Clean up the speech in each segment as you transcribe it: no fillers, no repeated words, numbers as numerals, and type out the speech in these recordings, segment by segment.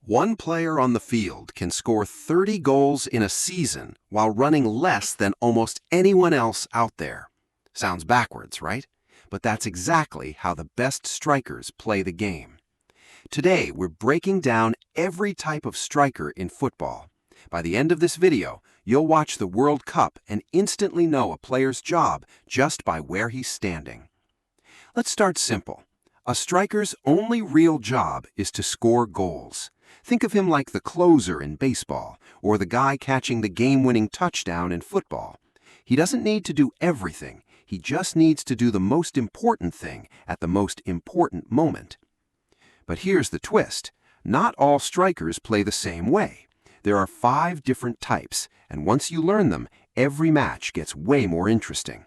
One player on the field can score 30 goals in a season while running less than almost anyone else out there. Sounds backwards, right? But that's exactly how the best strikers play the game. Today, we're breaking down every type of striker in football. By the end of this video, you'll watch the World Cup and instantly know a player's job just by where he's standing. Let's start simple. A striker's only real job is to score goals. Think of him like the closer in baseball or the guy catching the game-winning touchdown in football. He doesn't need to do everything. He just needs to do the most important thing at the most important moment. But here's the twist. Not all strikers play the same way. There are 5 different types, and once you learn them, every match gets way more interesting.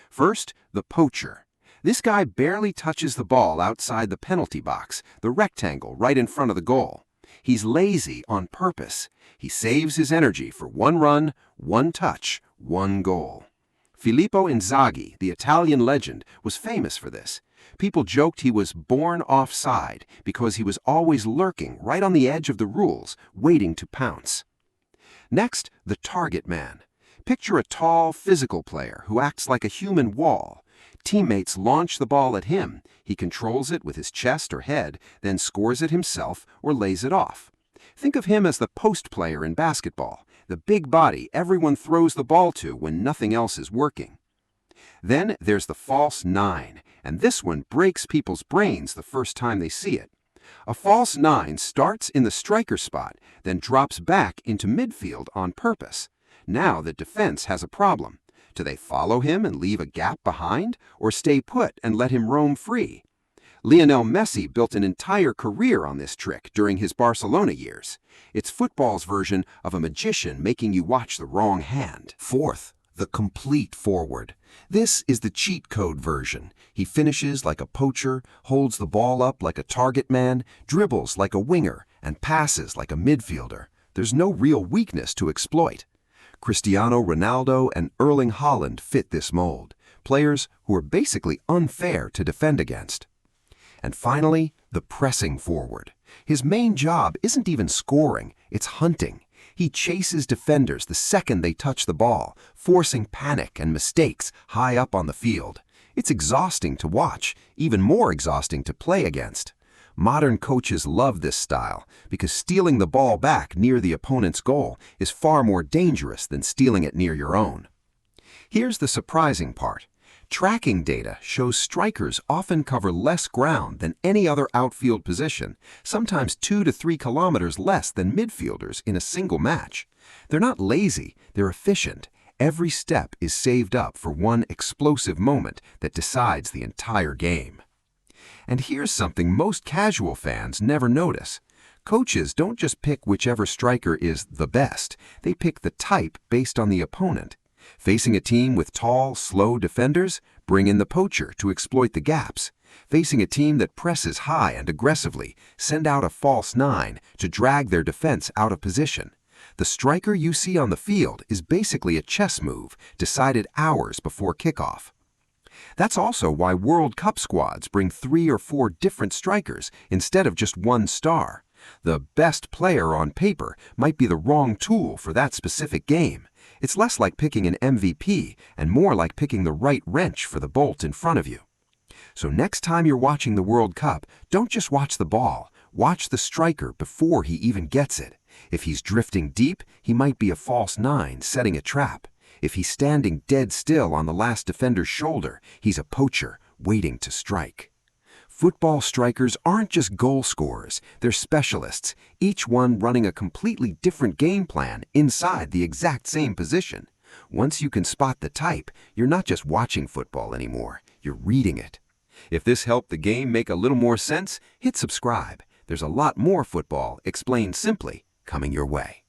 First, the poacher. This guy barely touches the ball outside the penalty box, the rectangle right in front of the goal. He's lazy on purpose. He saves his energy for one run, one touch, one goal. Filippo Inzaghi, the Italian legend, was famous for this. People joked he was born offside because he was always lurking right on the edge of the rules, waiting to pounce. Next, the target man. Picture a tall, physical player who acts like a human wall. Teammates launch the ball at him. He controls it with his chest or head, then scores it himself or lays it off. Think of him as the post player in basketball, the big body everyone throws the ball to when nothing else is working. Then there's the false 9, and this one breaks people's brains the first time they see it. A false 9 starts in the striker spot, then drops back into midfield on purpose. Now the defense has a problem. Do they follow him and leave a gap behind, or stay put and let him roam free? Lionel Messi built an entire career on this trick during his Barcelona years. It's football's version of a magician making you watch the wrong hand. Fourth, the complete forward. This is the cheat code version. He finishes like a poacher, holds the ball up like a target man, dribbles like a winger, and passes like a midfielder. There's no real weakness to exploit. Cristiano Ronaldo and Erling Haaland fit this mold, players who are basically unfair to defend against. And finally, the pressing forward. His main job isn't even scoring, it's hunting. He chases defenders the second they touch the ball, forcing panic and mistakes high up on the field. It's exhausting to watch, even more exhausting to play against. Modern coaches love this style because stealing the ball back near the opponent's goal is far more dangerous than stealing it near your own. Here's the surprising part. Tracking data shows strikers often cover less ground than any other outfield position, sometimes 2 to 3 kilometers less than midfielders in a single match. They're not lazy, they're efficient. Every step is saved up for one explosive moment that decides the entire game. And here's something most casual fans never notice. Coaches don't just pick whichever striker is the best, they pick the type based on the opponent. Facing a team with tall, slow defenders, bring in the poacher to exploit the gaps. Facing a team that presses high and aggressively, send out a false 9 to drag their defense out of position. The striker you see on the field is basically a chess move decided hours before kickoff. That's also why World Cup squads bring 3 or 4 different strikers instead of just one star. The best player on paper might be the wrong tool for that specific game. It's less like picking an MVP and more like picking the right wrench for the bolt in front of you. So next time you're watching the World Cup, don't just watch the ball. Watch the striker before he even gets it. If he's drifting deep, he might be a false 9 setting a trap. If he's standing dead still on the last defender's shoulder, he's a poacher waiting to strike. Football strikers aren't just goal scorers, they're specialists, each one running a completely different game plan inside the exact same position. Once you can spot the type, you're not just watching football anymore, you're reading it. If this helped the game make a little more sense, hit subscribe. There's a lot more football explained simply coming your way.